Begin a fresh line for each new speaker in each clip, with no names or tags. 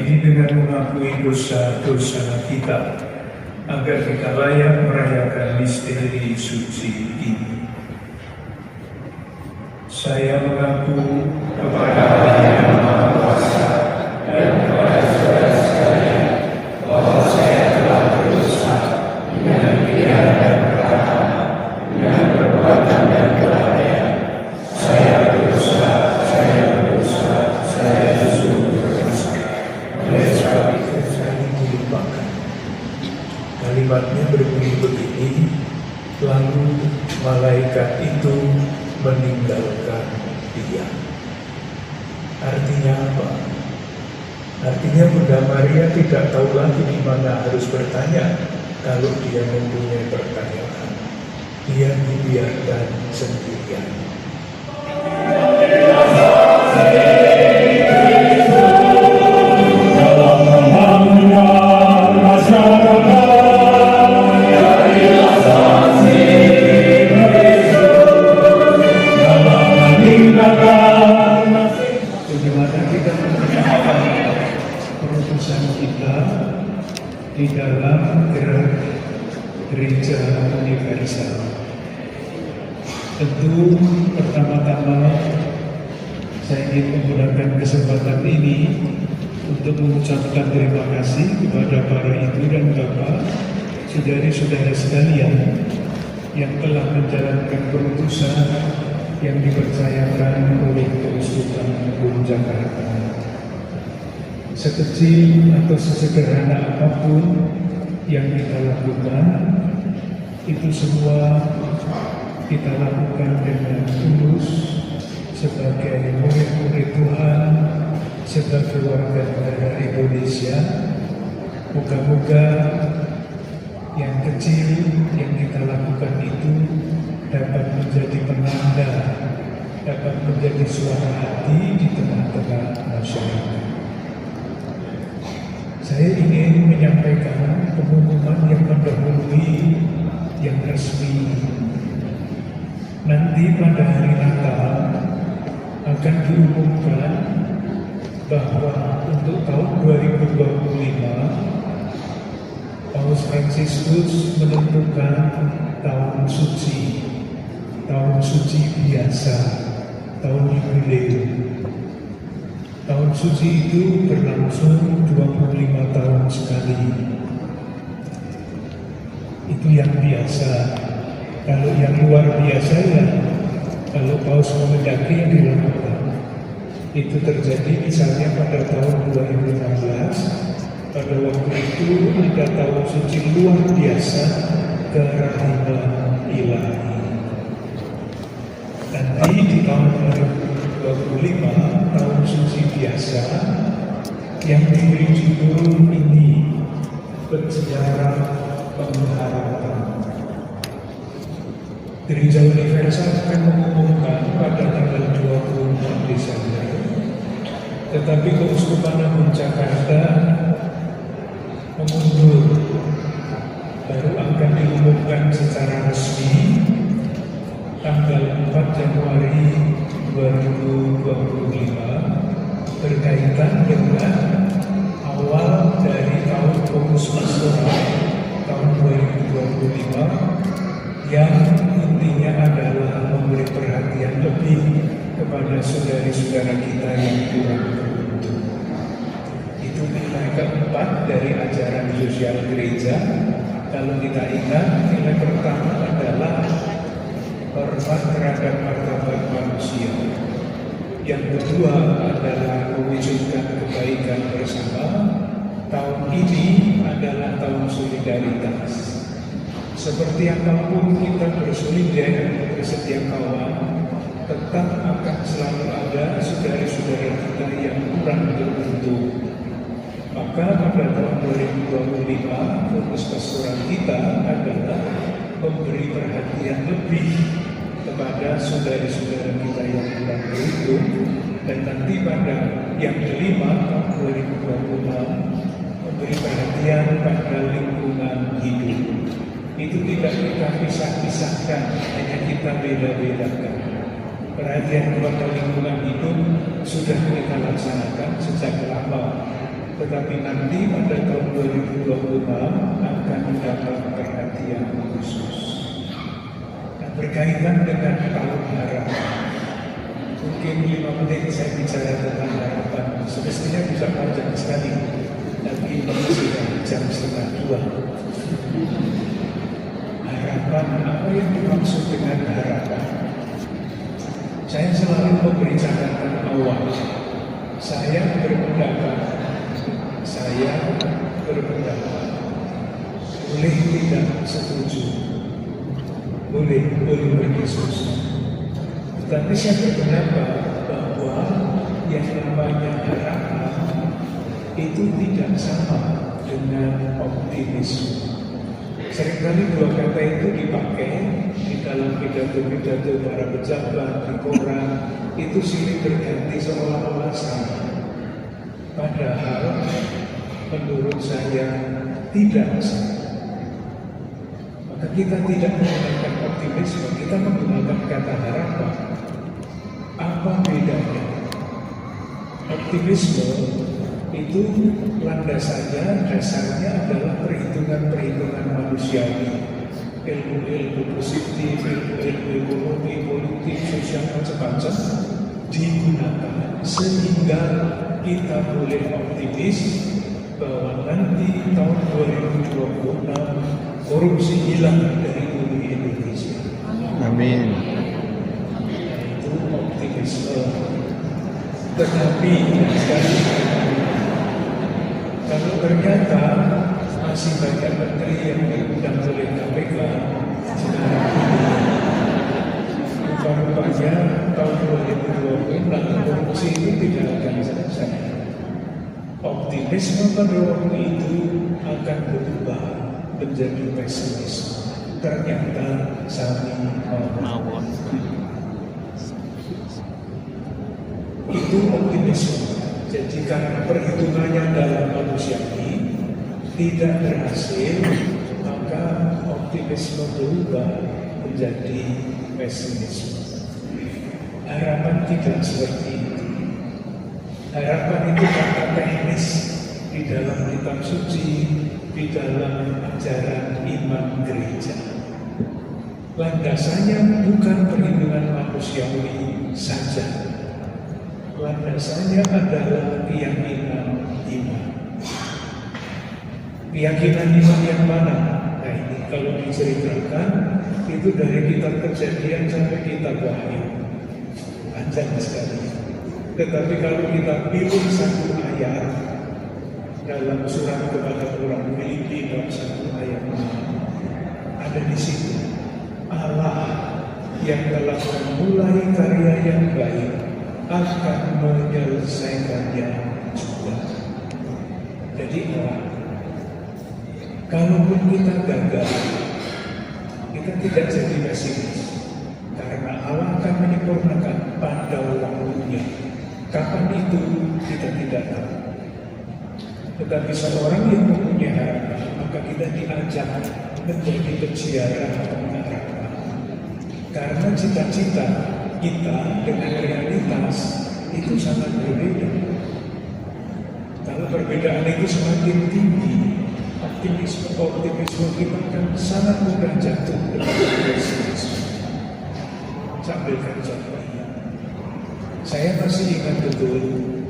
ini dengan mengakui dosa-dosa kita, agar kita layak merayakan misteri suci ini. Saya mengaku kepada Allah yang Maha Kuasa dan kepada saudara sekalian bahwa saya telah berdosa dengan pikiran dan perkataan, dengan perbuatan dan kelalaian. Saya berdosa, saya sungguh berdosa. Oleh sebab itu saya dilupakan. Kalimatnya berbunyi begini, lalu malaikat itu meninggalkan dia. Artinya apa? Artinya Bunda Maria tidak tahu lagi di mana harus bertanya kalau dia mempunyai pertanyaan. Dia dibiarkan sendirian. Di dalam gerak gereja universal. Tentu pertama-tama saya ingin menggunakan kesempatan ini untuk mengucapkan terima kasih kepada para ibu dan bapak, saudari-saudara sekalian yang telah menjalankan perutusan yang dipercayakan oleh Keuskupan Agung Jakarta. Sekecil atau sesederhana apapun yang kita lakukan, itu semua kita lakukan dengan tulus sebagai murid-murid Tuhan, sebagai warga negara Indonesia. Moga-moga yang kecil yang kita lakukan itu dapat menjadi penanda, dapat menjadi suara hati di tengah-tengah masyarakat. Saya ingin menyampaikan pengumuman yang mendahului yang resmi. Nanti pada hari Natal akan diumumkan bahwa untuk tahun 2025 Paus Fransiskus menentukan tahun suci biasa, tahun jubileum. Tahun suci itu berlangsung 25 tahun sekali. Itu yang biasa. Kalau yang luar biasa ya, kalau Paus menghendaki yang dilakukan. Itu terjadi misalnya pada tahun 2016. Pada waktu itu ada tahun suci luar biasa kerahiman ilahi. Nanti di tahun 2025 tahun suci biasa yang diberi judul ini bersejarah pengharapan. Gereja Universal akan mengumumkan pada tanggal 24 Desember, tetapi Keuskupan Agung Jakarta mengundur, baru akan diumumkan secara resmi tanggal 4 Januari 2025 berkaitan dengan awal dari tahun fokus pastoral tahun 2025 yang intinya adalah memberi perhatian lebih kepada saudari-saudara kita yang kurang beruntung. Itu nilai keempat dari ajaran sosial gereja. Kalau kita ingat, nilai pertama adalah hormat terhadap martabat manusia. Yang kedua adalah mewujudkan kebaikan bersama. Tahun ini adalah tahun solidaritas. Seperti apapun kita bersolidar ke setiap kawan, tetap akan selalu ada saudara-saudara kita yang kurang beruntung. Maka pada tahun 2025 fokus pastoral kita adalah memberi perhatian lebih kepada saudara-saudara kita yang kurang beruntung, dan nanti pada yang kelima tahun 2026 memberi perhatian pada lingkungan hidup. Itu tidak kita pisah-pisahkan, hanya kita beda-bedakan. Perhatian kepada lingkungan hidup sudah kita laksanakan sejak lama, tetapi nanti pada tahun 2026 akan mendapat perhatian khusus. Nah, berkaitan dengan tahun harapan, mungkin 5 menit saya bicara tentang harapan. Semestinya bisa panjang sekali, tapi ini sudah jam 1:30. Harapan, apa yang dimaksud dengan harapan? Saya selalu memberi catatan awal. Saya berpendapat, boleh tidak setuju, boleh berdiskusi. Tetapi saya berpendapat bahwa yang namanya harapan itu tidak sama dengan optimisme. Seringkali dua kata itu dipakai di dalam pidato-pidato para pejabat di koran, itu silih berganti seolah-olah sama. Padahal menurut saya tidak sama. Maka kita tidak menggunakan optimisme, kita menggunakan kata harapan. Apa bedanya? Optimisme itu landasannya, dasarnya adalah perhitungan manusiawi, ilmu positif, ilmu ekonomi, politik, sosial, macam-macam digunakan sehingga kita boleh optimis bahwa nanti tahun 2026 korupsi hilang dari bumi Indonesia.
Amin.
Itu optimisme. Tetapi kalau ternyata masih banyak menteri yang diundang oleh KPK, rupanya tahun 2020 korupsi itu tidak akan selesai. Optimisme pada waktu itu akan berubah menjadi pesimisme. Ternyata saling mawon. Itu optimisme. Jadi karena perhitungannya dalam manusiawi tidak berhasil, maka optimisme berubah menjadi pesimisme. Harapan tidak seperti itu. Harapan itu kata teknis di dalam kitab suci, di dalam ajaran iman gereja. Landasannya bukan perhitungan manusiawi saja. Landasannya adalah keyakinan iman. Keyakinan iman yang mana? Nah ini kalau diceritakan itu dari kitab Kejadian sampai kitab Wahyu, panjang sekali. Tetapi kalau kita pilih satu ayat dalam surat kepada orang Filipi bab 1 ayat 6, ada di situ Allah yang telah memulai karya yang baik akan menyelesaikannya juga. Jadi kalaupun kita gagal, kita tidak jadi pesimis, karena Allah akan menyempurnakan pada waktunya. Kapan itu kita tidak tahu. Tetapi seorang yang mempunyai harapan, maka kita diajak menjadi peziarah pengharapan. Karena cita-cita kita dengan realitas itu sangat berbeda. Kalau perbedaan itu semakin tinggi, optimisme kita akan sangat mudah jatuh dalam pesimisme. Sambilkan contohnya. Saya masih ingat betul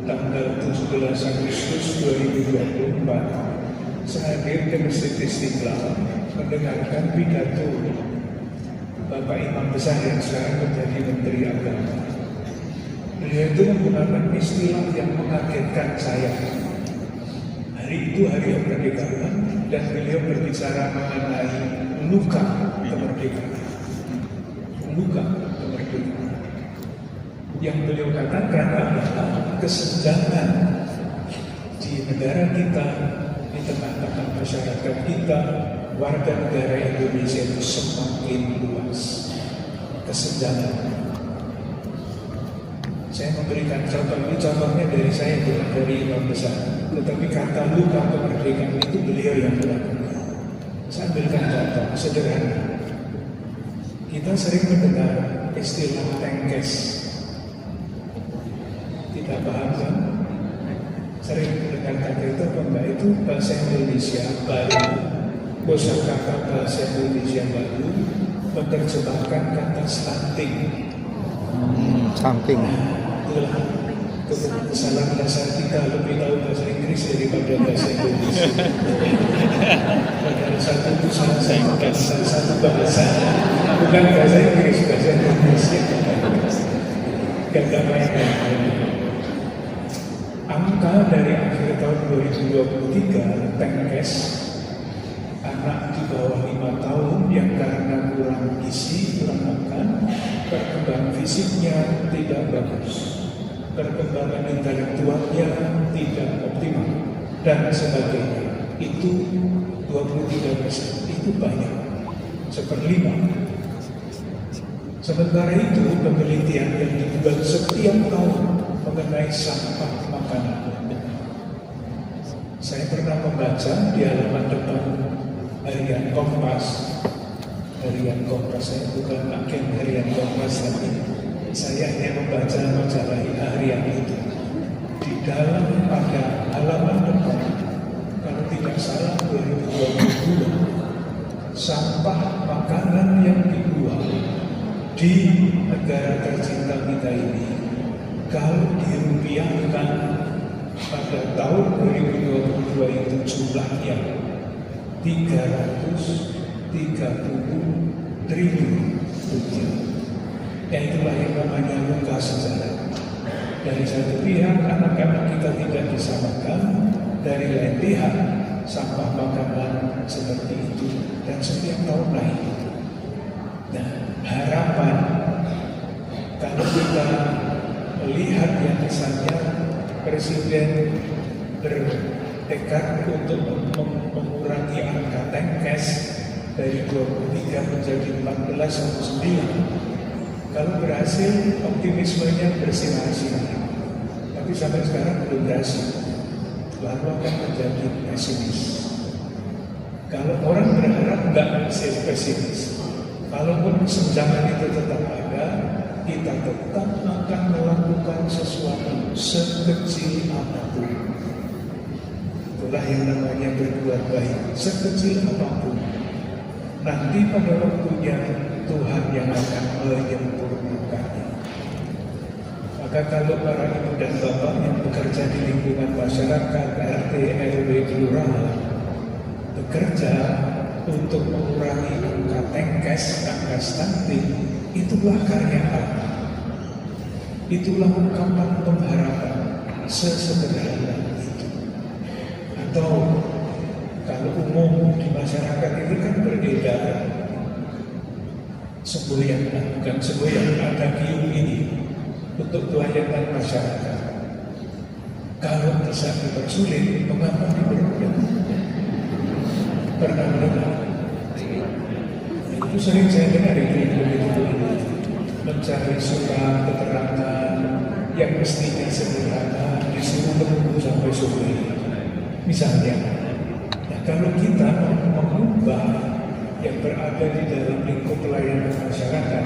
tanggal 17 Agustus 2024 saya hadir ke Masjid Istiqlal mendengarkan pidato Bapak Imam Besar yang sekarang menjadi Menteri Agama. Beliau itu menggunakan istilah yang mengagetkan saya. Hari itu hari kemerdekaan dan beliau berbicara mengenai luka kemerdekaan. Luka kemerdekaan. Yang beliau katakan adalah kesenjangan di negara kita, di tengah-tengah masyarakat kita, warga negara Indonesia itu semakin luas. Kesenjangan. Saya memberikan contoh ini, contohnya dari saya bukan dari Imam Besar, tetapi kata luka kemerdekaan itu beliau yang melakukan. Saya ambilkan contoh sederhana. Kita sering mendengar istilah tengkes. Tidak paham kan? Sering mendengar kata-kata itu apa enggak, itu bahasa Indonesia baru, kosakata bahasa Indonesia baru menerjemahkan kata stunting.
Samping.
Itulah kesalahan dasar kita, lebih tahu bahasa Inggris daripada bahasa Indonesia. Padahal satu itu satu bahasa, bukan bahasa Inggris, bahasa Indonesia. Gak main-main. Angka dari akhir tahun 2023, Tenkes, anak di bawah 5 tahun yang karena kurang gizi, kurang makan, perkembangan fisiknya tidak bagus, perkembangan intelektualnya tidak optimal, dan sebagainya. Itu 23%, itu banyak, 1/5. Sementara itu, penelitian yang dibuat setiap tahun mengenai sampah makanan. Saya pernah membaca di halaman depan Harian Kompas. Harian Kompas, saya bukan agen Harian Kompas, tapi saya hanya membaca majalah harian itu. Di dalam pada halaman depan, kalau tidak salah 2022, sampah makanan yang dibuang di negara tercinta kita ini, kalau dirupiahkan pada tahun 2022 itu jumlahnya 330 triliun rupiah. Itulah yang namanya luka sejarah. Dari satu pihak anak-anak kita tidak bisa makan, dari lain pihak sampah makanan seperti itu, dan setiap tahun naik. Nah, harapan kalau kita melihat yang misalnya Presiden bertekad untuk mengurangi angka Tenkes dari 23 menjadi 14 atau 9, kalau berhasil optimismenya bersinar-sinar, tapi sampai sekarang belum berhasil, lalu akan menjadi pesimis. Kalau orang berharap nggak pesimis, kalaupun senjangan itu tetap ada, kita tetap akan melakukan sesuatu sekecil apapun. Itulah yang namanya berbuat baik, sekecil apapun. Nanti pada waktunya Tuhan yang akan menyempurnakannya. Maka kalau para ibu dan bapak yang bekerja di lingkungan masyarakat, RT, RW, kelurahan, bekerja untuk mengurangi angka Tenkes, angka stunting, itulah karya Allah. Itulah ungkapan pengharapan sesederhana itu. Atau kalau umum di masyarakat itu kan berbeda, semboyan, bukan semboyan, ada gium ini untuk pelayanan masyarakat. Kalau bisa dipersulit, mengapa dipermudah? Pernah dengar? Itu sering saya dengar itu mencari surat keterangan yang mestinya sederhana disuruh menunggu sampai sore. Misalnya, kalau kita mengubah yang berada di dalam lingkup pelayanan masyarakat,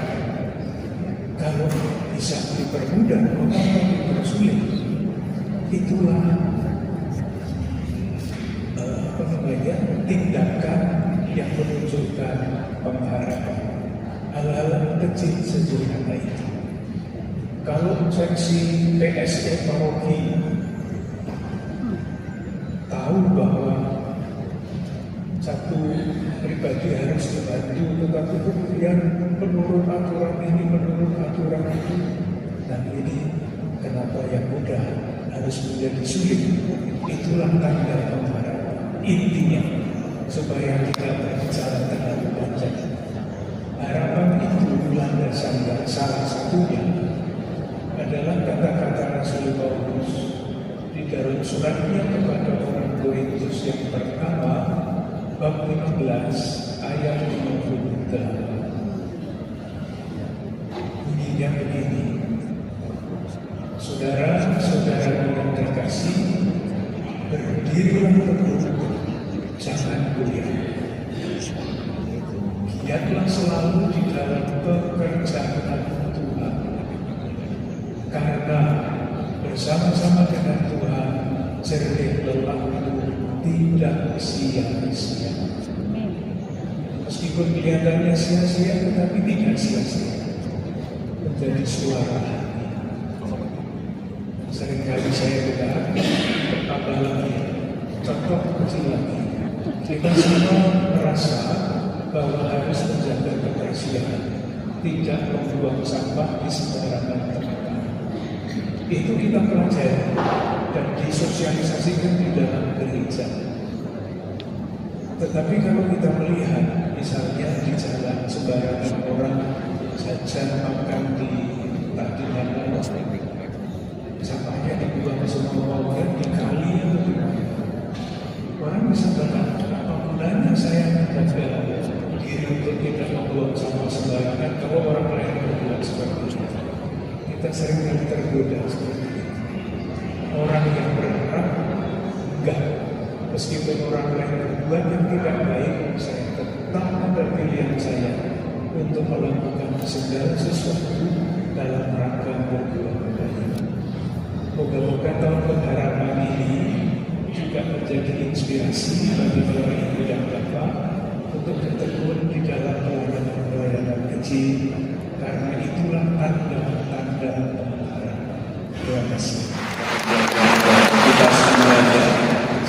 kalau bisa dipermudah, mengapa dipersulit? Itulah tindakan yang menunjukkan pengharapan. Hal-hal kecil sederhana itu. Kalau seksi PSE paroki tahu bahwa satu pribadi harus dibantu, tetapi kemudian menurut aturan ini, menurut aturan itu, dan ini kenapa yang mudah harus menjadi sulit? Itulah tanda pengharapan. Intinya supaya tidak berbicara terlalu panjang. Harapan itu landasannya salah satunya adalah kata-kata Rasul Paulus di dalam suratnya kepada orang Korintus yang pertama bab 15 ayat 58. Bunyinya begini: saudara-saudara yang terkasih, berdirilah teguh, jangan goyah. Giatlah selalu di dalam pekerjaan Tuhan, karena bersama-sama dengan Tuhan jernih lelah tidak sia-sia. Meskipun kelihatannya sia-sia, tetapi tidak sia-sia. Menjadi suara hati. Seringkali saya dengar, tambah lagi, contoh kecil lagi. Kita semua merasa bahwa harus menjaga kebersihan, tidak membuang sampah di sembarangan tempat. Itu kita pelajari dan disosialisasikan di dalam gereja. Tetapi kalau kita melihat, misalnya di jalan sembarangan orang jajan makan di mana, sampahnya dibuang semua di kali atau di mana. Orang bisa berkata, apa gunanya saya menjaga diri untuk tidak membuang sampah sembarangan kalau orang lain berbuat seperti itu. Kita sering tergoda seperti itu. Orang yang berharap enggak, meskipun orang lain berbuat yang tidak baik, saya tetap ada pilihan saya untuk melakukan segala sesuatu dalam rangka berbuat baik. Moga-moga tahun pengharapan ini juga menjadi inspirasi bagi para ibu dan bapak untuk bertekun di dalam pelayanan kecil, karena itulah tanda-tanda pengharapan. Terima kasih.
Kita semuanya,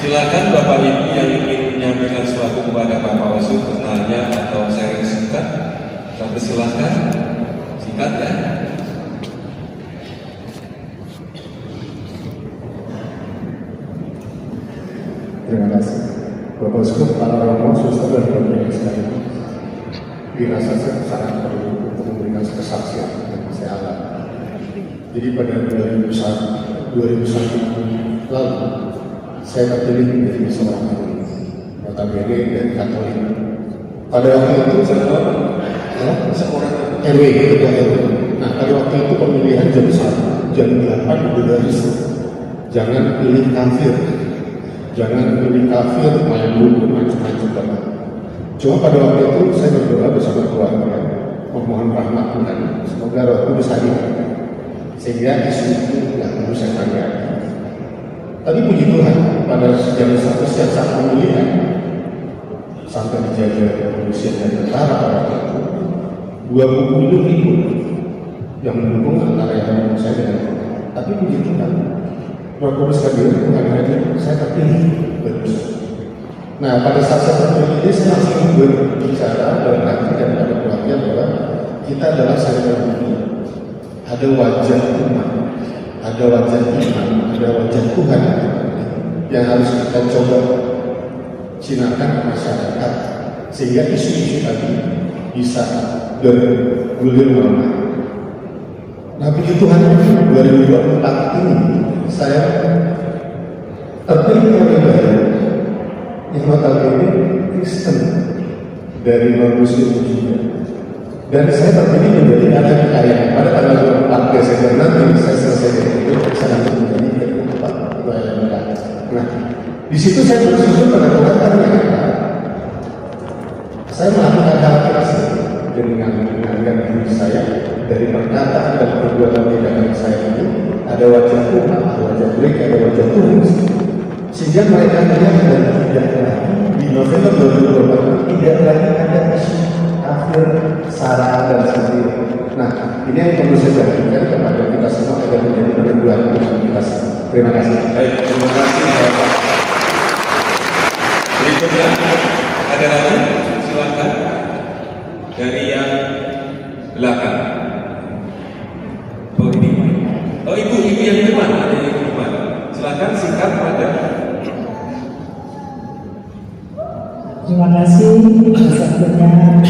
silakan Bapak Ibu yang ingin menyampaikan sesuatu kepada Bapak Wasu, bertanya atau sharing singkat, kami silakan singkat ya.
Terima kasih. Bapak Wasu, para romo, suster dan bapak sekalian, dirasa saya sangat perlu untuk memberikan kesaksian yang saya alami. Jadi pada 2001 lalu, saya terpilih menjadi seorang guru, notabene dari Katolik. Pada waktu itu seorang RW, ketua RW. Nah, pada waktu itu pemilihan jam 1, jam 8 udah risau. Jangan pilih kafir, main dulu macam-macam banget. Cuma pada waktu itu saya berdoa bersama keluarga, memohon rahmat Tuhan, semoga Roh Kudus hadir, sehingga isu itu tidak perlu saya tanya. Tapi puji Tuhan, pada jam 1 siang saat pemilihan, sampai dijaga kepolisian dan tentara pada waktu itu, 20 ribu yang mendukung antara yang mendukung saya dengan Tuhan. Tapi puji Tuhan, Roh Kudus hadir, Tuhan hadir, saya terpilih terus. Nah, pada saat saya terpilih ini, saya langsung berbicara dalam hati dan pada keluarga bahwa kita adalah saudara dunia. Ada wajah umat, ada wajah iman, ada wajah Tuhan yang harus kita coba sinarkan ke masyarakat, sehingga isu-isu tadi bisa bergulir ramai. Nah, puji Tuhan, 2024 ini saya terpilih oleh Bapak yang notabene Kristen dari non-Muslim juga. Dan saya terpilih menjadi anak kekayaan pada tanggal 24 Desember nanti. Saya selesai dari itu, saya nanti menjadi ketua pelayanan. Nah, di situ saya bersyukur pada Tuhan karena saya melakukan hal tersebut dengan diri saya dari perkataan dan perbuatan tindakan saya ini ada wajah Tuhan, ada wajah mereka, ada wajah Tuhan, sehingga mereka melihat dan tidak lagi di November 2024 tidak lagi ada isu kafir, sara dan sebagainya. Nah, ini yang perlu saya berikan kepada kita semua agar menjadi peneguhan untuk kita semua. Terima kasih.
Baik, terima kasih Bapak. Berikutnya ada lagi, silakan dari yang belakang. Oh ibu yang depan, ada yang depan. Silakan singkat pada.
Terima kasih. Sebelumnya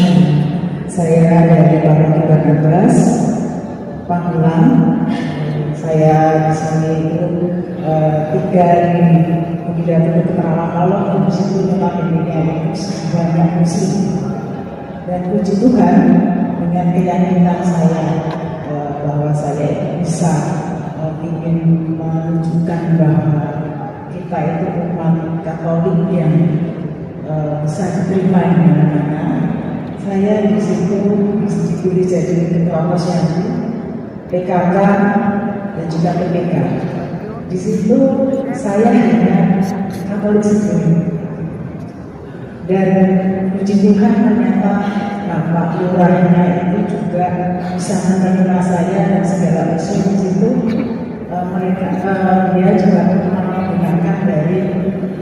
saya dari Paroki Barnabas Pamulang. Saya di sini itu 3 hari menghidati keterangan Allah di situ notabene banyak muslim. Dan puji Tuhan dengan keyakinan saya bahwa saya bisa ingin menunjukkan bahwa kita itu umat Katolik yang bisa diterima di mana-mana. Saya di situ dipilih jadi ketua posyandu, PKK dan juga PPK. Di situ saya hanya Katolik sendiri. Dan puji Tuhan ternyata Bapak Lurahnya itu juga bisa menerima saya dan segala isu di situ. Dia juga menggunakan dari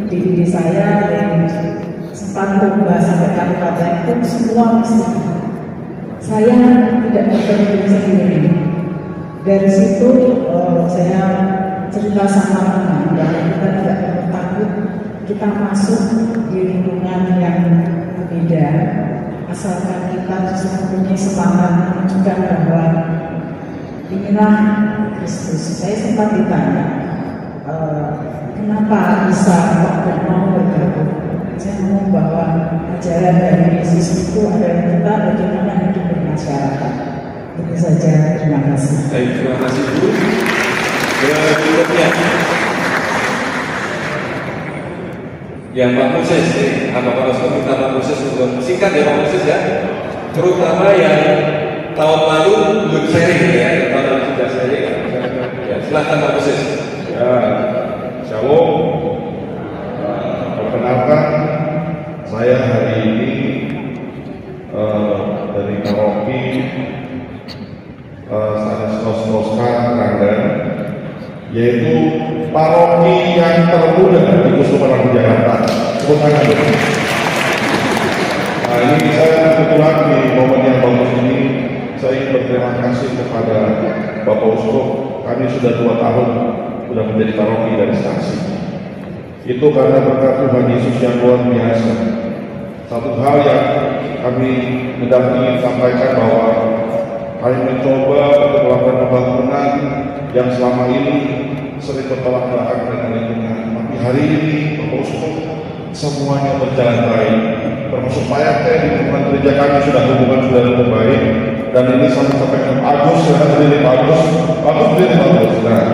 DVD saya dari sempat berubah sampai kabupaten itu semua misi. Saya tidak berpikir sendiri. Dari situ saya cerita sama teman bahwa kita tidak perlu takut kita masuk di lingkungan yang berbeda, asalkan kita justru mempunyai semangat menunjukkan bahwa inilah Kristus. Saya sempat ditanya, kenapa bisa kok tidak mau bergabung? Saya ngomong bahwa ajaran dari Yesus itu adalah kita bagaimana hidup bermasyarakat. Itu saja, terima kasih.
Baik, terima kasih Bu. Berikutnya, yang Pak Moses, Bapak Uskup minta Pak Moses untuk singkat ya Pak Moses ya, terutama yang tahun lalu belum sharing ya, tahun lalu sudah sharing. Ya, silahkan Pak Moses.
Ya, Shalom. Perkenalkan, saya hari ini dari paroki Stanislaus Tosca Rangdan, yaitu paroki yang termuda di Kusumaran Jakarta. Tepuk tangan dulu. Nah, ini saya kebetulan di momen yang bagus ini saya ingin berterima kasih kepada Bapak Uskup. Kami sudah 2 tahun sudah menjadi paroki dari saksi. Itu karena berkat Tuhan Yesus yang luar biasa. Satu hal yang kami ingin sampaikan bahwa kami mencoba untuk melakukan pembangunan yang selama ini sering bertolak belakang dengan lingkungan. Tapi hari ini Bapak Uskup semuanya berjalan baik. Termasuk Pak RT di lingkungan gereja kami hubungan sudah lebih baik. Dan ini sampai ke Agus, ya berdiri Agus berdiri Bagus. Nah,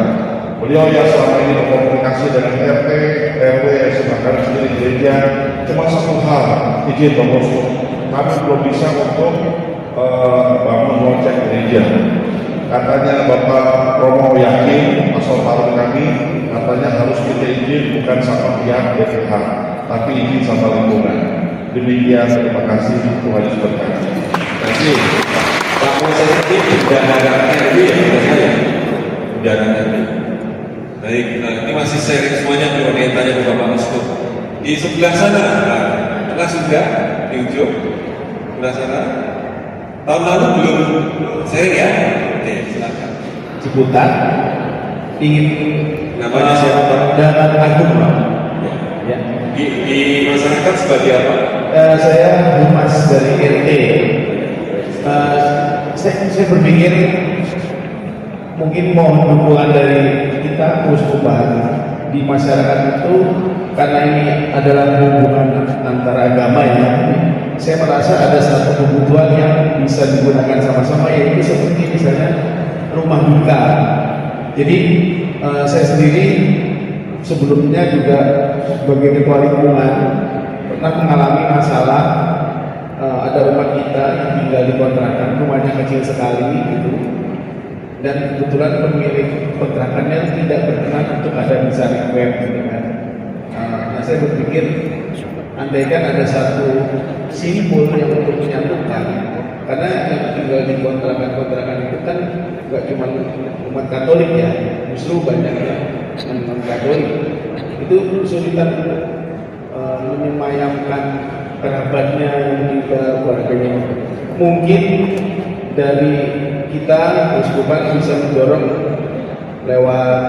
beliau yang selama ini berkomunikasi dengan RT, RW, bahkan sendiri gereja. Cuma satu hal, izin Bapak Uskup, kami belum bisa untuk bangun lonceng gereja. Katanya Bapak Romo yakin asal taruh kami, katanya harus kita izin bukan sama pihak BPH, tapi izin sama lingkungan. Demikian, terima kasih, Tuhan Yesus berkati.
Terima kasih. Pak Moses ini sudah ada RW ya, sudah ada RW. Baik, ini masih sharing semuanya kalau yang tanya ke Bapak Uskup. Di sebelah sana, tengah sudah di ujung, sebelah sana. Tahun lalu belum sharing ya? Oke, silakan.
Ciputat ingin
Namanya siapa?
dan Agung Pak. Ya.
Di masyarakat sebagai apa?
Saya humas dari RT. Saya berpikir mungkin mohon dukungan dari kita Uskupan di masyarakat itu, karena ini adalah hubungan antara agama ya. Saya merasa ada satu kebutuhan yang bisa digunakan sama-sama, yaitu seperti misalnya rumah duka. Jadi saya sendiri sebelumnya juga sebagai ketua lingkungan pernah mengalami masalah. Ada rumah kita yang tinggal di kontrakan, rumahnya kecil sekali gitu, dan kebetulan pemilik kontrakannya tidak berkenan untuk ada misalnya web gitu kan. Nah, saya berpikir andaikan ada satu simbol yang untuk menyatukan, karena yang tinggal di kontrakan itu kan nggak cuma umat Katolik ya, justru banyak yang non Katolik. Itu kesulitan untuk menyemayamkan kerabatnya dan juga keluarganya. Mungkin dari kita Uskupan bisa mendorong lewat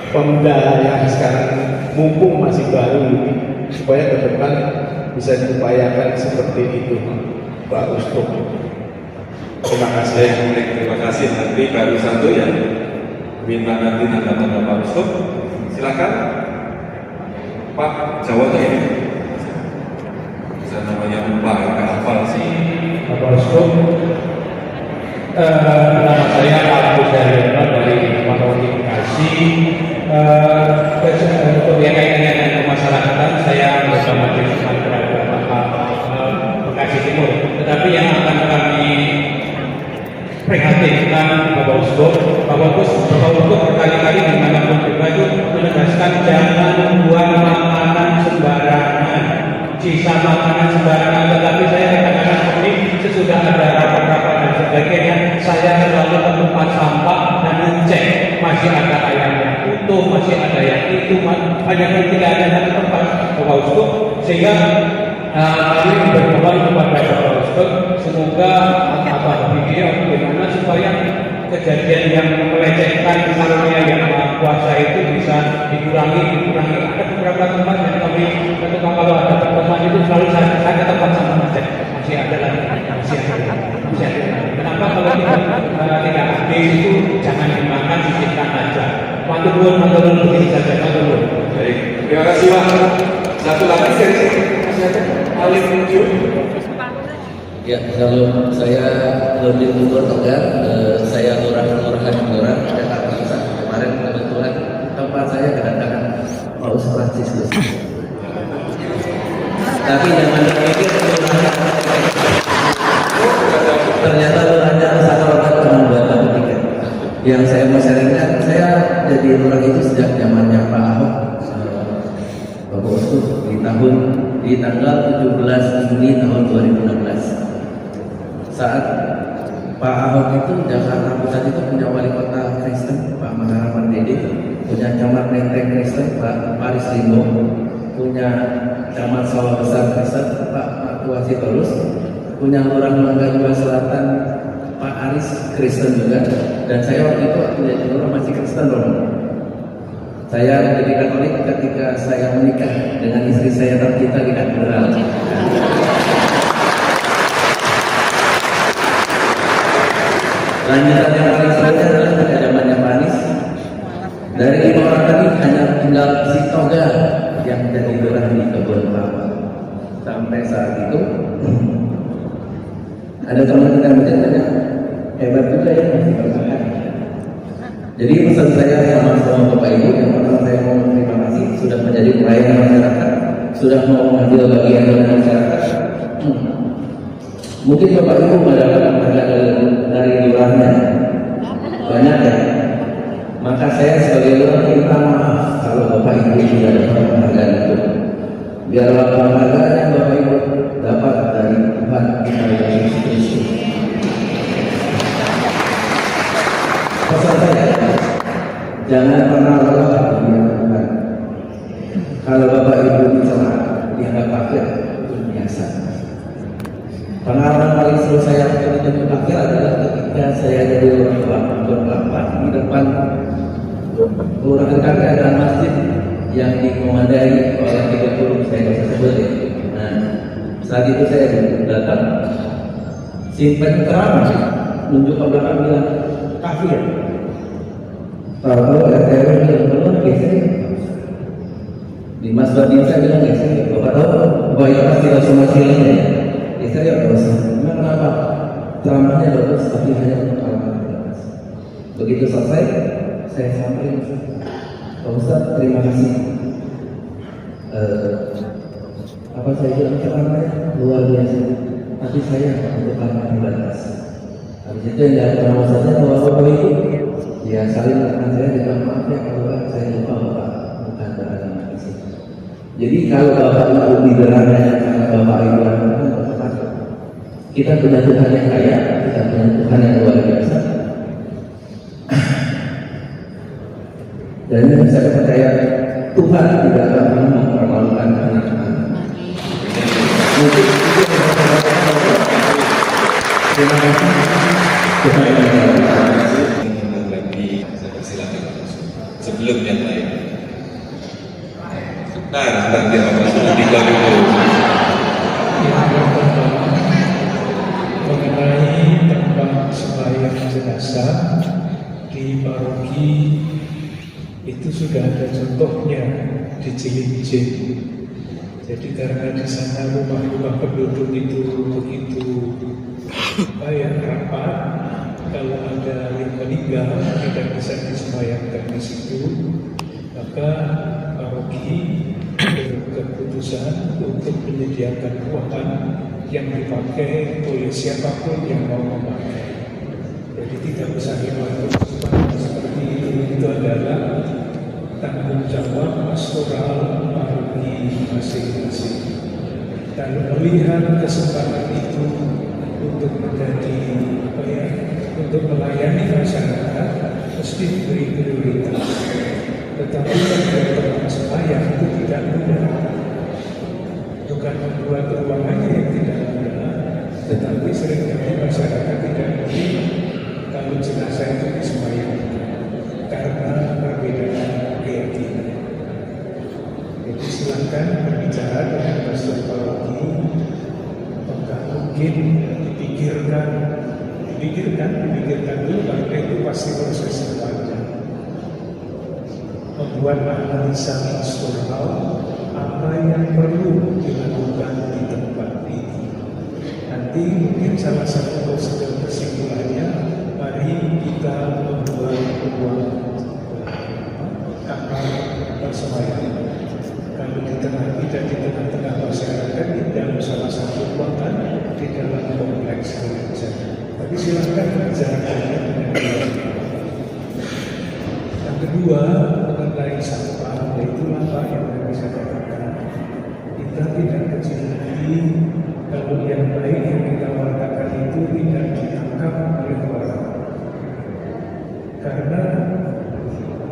Pemda yang sekarang mumpung masih baru, supaya ke depan bisa diupayakan seperti itu, Pak Uskup. Terima kasih.
Terima kasih. Nanti baru satu ya. Minta nanti tanggapan Pak Uskup. Silakan. Pak, jawabnya ini. Bisa namanya lupa, nggak hafal sih.
Bapak Uskup, nama saya Agus Daryono dari Paroki Bekasi. Untuk yang kaitannya dengan kemasyarakatan, saya bersama tim Bekasi Timur. Tetapi yang akan kami prihatinkan Bapak Uskup berkali-kali dimanapun juga itu hanya tidak ada satu tempat Bapak Uskup, sehingga kami berdoa kepada Bapak Uskup semoga beliau bagaimana supaya kejadian yang melecehkan karunia yang Maha Kuasa itu bisa dikurangi. Ada beberapa tempat yang kami ketika kalau ada pertemuan itu selalu saya ke tempat sama masih ada lagi. Kenapa kalau tidak habis itu jangan dimakan, sisihkan aja. Matur nuwun begini saja. Matur nuwun.
Baik, terima kasih Pak. Satu lagi dari masih ada Alif Muncul.
Ya, kalau saya lebih mundur tegar, saya lurahan Jakarta Pusat. Kemarin kebetulan tempat saya kedatangan Paus Franciscus. Tapi jangan dipikir ternyata lurahnya sangat lengkap dengan Bapak tiket. Yang saya mau sharingkan, saya jadi lurah itu sejak zamannya Pak Ahok, Bapak Uskup di tanggal 17 Juni tahun 2016. Saat Pak Ahok itu Jakarta Pusat itu punya wali kota Kristen Pak Maharaman Dede, punya camat Menteng Kristen Pak Paris Limbo, punya camat Sawah Besar Kristen Pak Tua Sitorus, punya lurah Mangga Dua Selatan Pak Aris Kristen juga, dan saya waktu itu menjadi lurah masih Kristen loh. Saya jadi Katolik ketika saya menikah dengan istri saya tercinta di katedral. Lanjutan yang paling serunya adalah pada zamannya Pak Anies. Dari 5 orang tadi hanya tinggal si Toga yang jadi lurah di Kebun Kelapa. Sampai saat itu ada teman kita banyak hebat juga ya, masih bertahan. Jadi pesan saya sama Bapak Ibu, yang pertama saya mau terima kasih sudah menjadi pelayan masyarakat, sudah mau mengambil bagian dari masyarakat. Mungkin Bapak Ibu mendapatkan penghargaan dari lurahnya banyak ya. Maka saya sebagai lurah minta maaf kalau Bapak Ibu tidak dapat penghargaan itu. Biarlah penghargaan yang Bapak Ibu dapat dari Tuhan kita Yesus Kristus. Pesan saya, jangan pernah lelah dengan Tuhan. Kalau Bapak Ibu bicara dianggap kafir, itu biasa. Pengalaman paling seru saya untuk akhir adalah ketika saya jadi lurah Kelapa di depan kelurahan kami ada masjid yang dikomandai oleh 30 saya bisa sebut ya. Nah, saat itu saya datang, simpen terang nunjuk ke belakang bilang kafir. Tahu RTW bilang belum geser. Di Mas Badin saya bilang geser. Bapak tahu bahwa itu pasti langsung hasilnya ya. Saya nggak usah. Memang kenapa? Ceramahnya bagus, tapi hanya untuk orang terbatas. Begitu selesai, saya sampaikan, Pak Ustadz, terima kasih. Apa saya bilang ceramahnya luar biasa, tapi saya untuk orang terbatas. Habis itu yang dari nama saya bahwa Bapak Ibu, ya saling dengan saya juga maaf ya kalau saya lupa Bapak bukan beragama Islam. Jadi kalau Bapak Ibu diberangkatnya karena Bapak Ibu kita punya Tuhan yang kaya, kita punya Tuhan yang luar biasa. Dan saya percaya Tuhan tidak akan mempermalukan anak-anak. Mungkin itu terima kasih. Tuhan yang
lagi saya persilakan sebelum yang lain. Nanti apa sudah digabung dulu.
Mengenai tempat sembahyang jenazah di paroki itu sudah ada contohnya di Cilincing. Jadi karena di sana rumah-rumah penduduk itu begitu rapat, kalau ada yang meninggal tidak bisa disembahyangkan di situ, maka paroki berkeputusan untuk menyediakan ruangan yang dipakai oleh siapapun yang mau memakai. Jadi tidak usah dilakukan seperti itu adalah tanggung jawab pastoral paroki masing-masing. Dan melihat kesempatan itu untuk menjadi untuk melayani masyarakat mesti diberi prioritas. Tetapi termasuk bersemayam itu tidak mudah. Bukan membuat ruangannya yang tidak mudah, tetapi seringkali masyarakat tidak ngerti kalau jenazah itu disemayamkan karena perbedaan keyakinan. Jadi silakan berbicara dengan Pastor Palagi, apakah mungkin dipikirkan dulu, karena itu pasti proses yang panjang. Membuat analisa pastoral apa yang perlu dilakukan di tempat ini. Nanti mungkin salah satu kesimpulannya, mari kita membuat kamar persembahyaan. Kalau di tengah-tengah masyarakat, di dalam salah satu ruangan di dalam kompleks gereja. Tapi silakan bicarakan dengan dia. Yang kedua, mengenai sampah, itulah Pak yang bisa katakan. Kita tidak kecil hati kalau yang baik yang kita wartakan itu tidak ditangkap oleh orang. Karena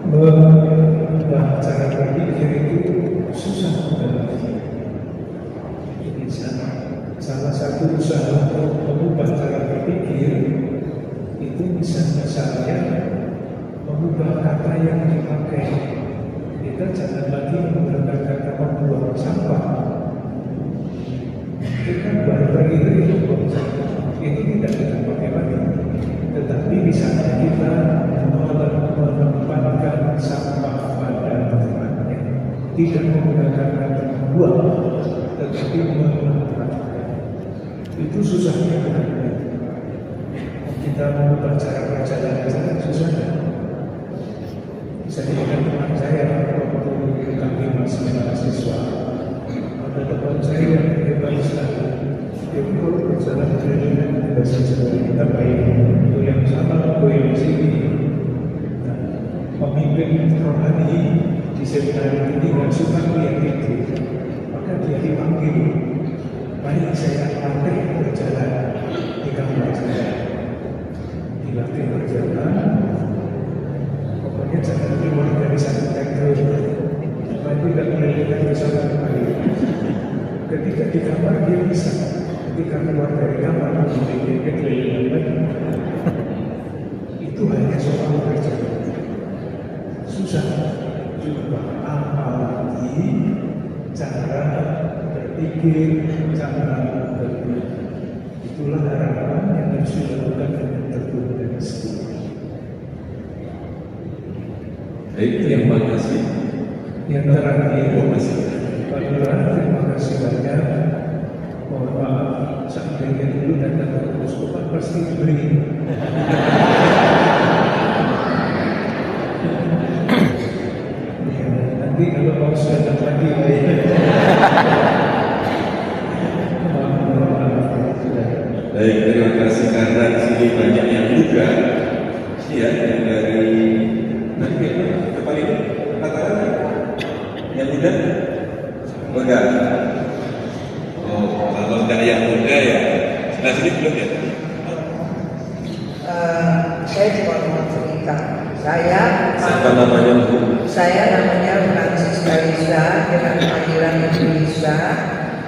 mengubah cara berpikir itu susah banget. Ini salah satu usaha untuk mengubah cara berpikir itu misalnya mengubah kata yang dipakai. Kita jangan lagi menggunakan kata membuang sampah. Kita baru itu membuang sampah. Itu tidak kita pakai lagi. Tetapi misalnya kita menempatkan sampah pada tempatnya, tidak menggunakan kata membuang, tetapi menempatkan. Itu susahnya kan? Kita mengubah cara berjalan susahnya. Saya dengan teman saya waktu kami masih mahasiswa, ada teman saya yang hebat sekali. Dia kalau berjalan keliling bahasa Jawa kita baik, goyang sana, goyang sini. Nah, pemimpin rohani di seminari ini nggak suka lihat itu, maka dia dipanggil. Mari saya latih berjalan di kamar saya. Dilatih berjalan. Pokoknya jangan keluar dari satu tegel, tapi tidak melelehkan bersama kembali. Ketika di kamar dia bisa, ketika keluar dari kamar dia keliling lagi. Itu hanya soal berjalan. Susah juga, apalagi cara berpikir, cara berpikir. Itulah harapan yang harus dilakukan dengan tekun dan setia.
Baik, terima kasih.
Yang terakhir, Pak Lurah, terima kasih banyak. Mohon maaf, seandainya dulu datang ke Kuskupan pasti diberi. Ya, nanti kalau mau datang lagi,
Baik, terima kasih karena di sini banyak yang muda, ya, yang dari nanti depan ini katakan yang muda, enggak. Oh, kalau enggak yang muda ya, sebelah sini belum ya?
Saya cuma mau cerita.
Siapa namanya Bu?
Saya namanya Francisca Lisa dengan panggilan Lisa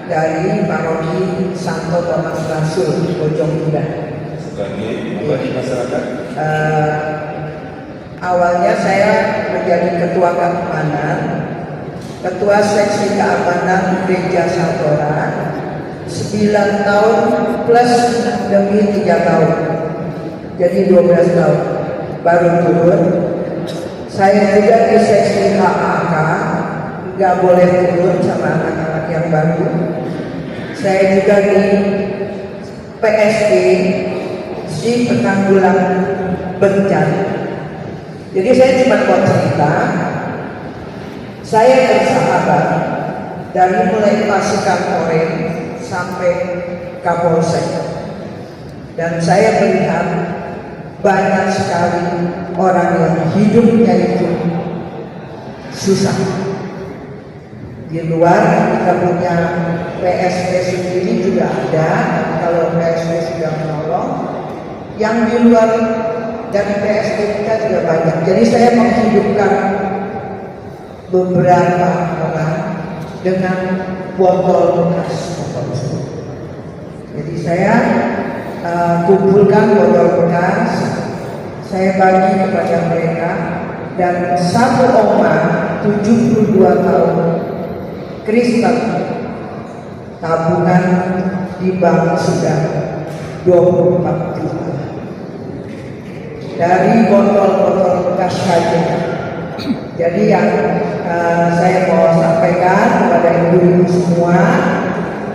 dari Paroki Santo Thomas Rasul Bojong Indah.
Sebagai apa di masyarakat?
Awalnya saya menjadi ketua keamanan, ketua seksi keamanan Gereja Satora 9 tahun plus demi 3 tahun, jadi 12 tahun baru turun. Saya juga di seksi HAK, nggak boleh turun sama anak-anak yang baru. Saya juga di PSD si penanggulangan bencana. Jadi saya cuma mau cerita, saya bersahabat dari mulai pasukan Korem sampai Kapolsek, dan saya melihat banyak sekali orang yang hidupnya itu susah. Di luar kita punya PSP sendiri juga ada, kalau PSP sudah menolong. Yang di luar dari PSP kita juga banyak. Jadi saya menghidupkan beberapa orang dengan botol bekas. Jadi saya kumpulkan botol bekas, saya bagi kepada mereka, dan satu oma 72 tahun Kristen, tabungan di bank sudah 24 juta dari botol-botol bekas saja. Jadi yang saya mau sampaikan kepada ibu-ibu semua,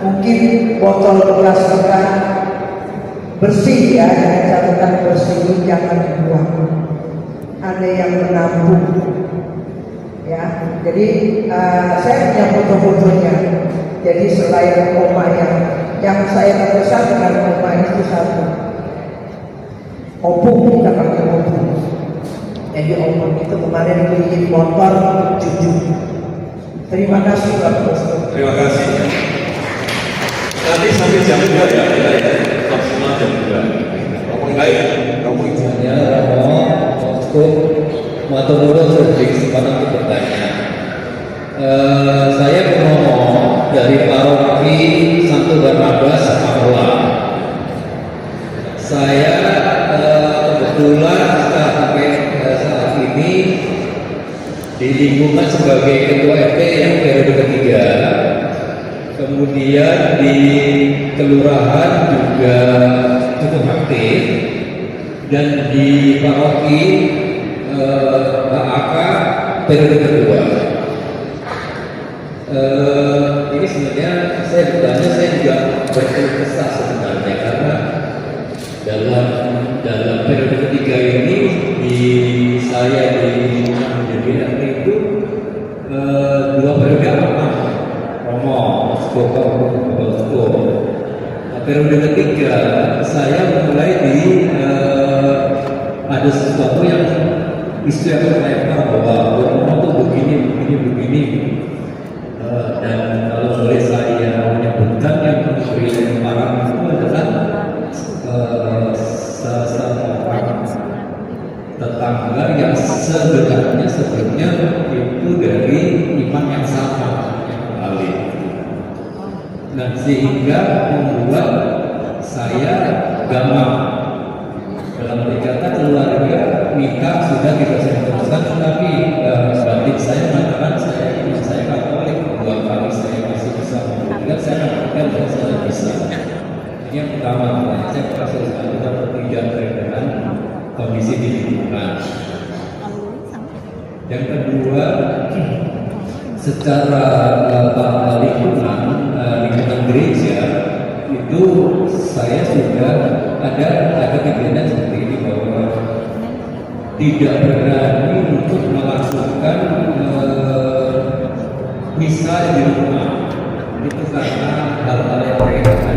mungkin botol bekas-bekas bersih ya, dengan catatan bersih, jangan dibuang. Ada yang menampung ya. Jadi saya punya foto-fotonya. Jadi selain oma yang saya terkesan dengan oma itu satu, opung, kita pakai opung. Jadi opung itu kemarin bikin motor jujur. Terima kasih Pak Bos.
Terima kasih. Nanti sampai jam 2 ya, maksimal jam 2. Ngomong baik, ngomong
Ya, cukup matur nuwun sudah kesempatan untuk bertanya. Saya Purnomo dari Paroki Santo Barnabas Papua. Saya kebetulan saat ini di lingkungan sebagai ketua RT yang periode ketiga, kemudian di kelurahan juga cukup aktif, dan di paroki PAK periode kedua. Ini sebenarnya saya bertanya, saya juga berkeluh kesah sebenarnya, karena dalam periode ketiga ini saya di DPRD itu 2 periode aman, Romo, Skopo. Periode ketiga saya mulai ada sesuatu yang isu yang melempar bahwa Romo itu begini. Dan kalau boleh saya menyebutkan, yang memberi lemparan itu adalah seorang tetangga yang sebenarnya itu dari iman yang sama, yang kembali. Nah, sehingga membuat saya gamang. Dalam berkata keluarga nikah sudah kita teruskan, tetapi batin saya mengatakan saya Katolik, 2 kali saya masih bisa mengumpulkan, saya mengatakan bahwa saya bisa. Ini yang pertama, saya merasa sudah berpindah dengan kondisi di lingkungan. Yang kedua, secara lingkungan gereja itu saya sudah ada kegiatan seperti ini, bahwa tidak berani untuk melakukan misa di rumah itu karena hal-hal yang berkaitan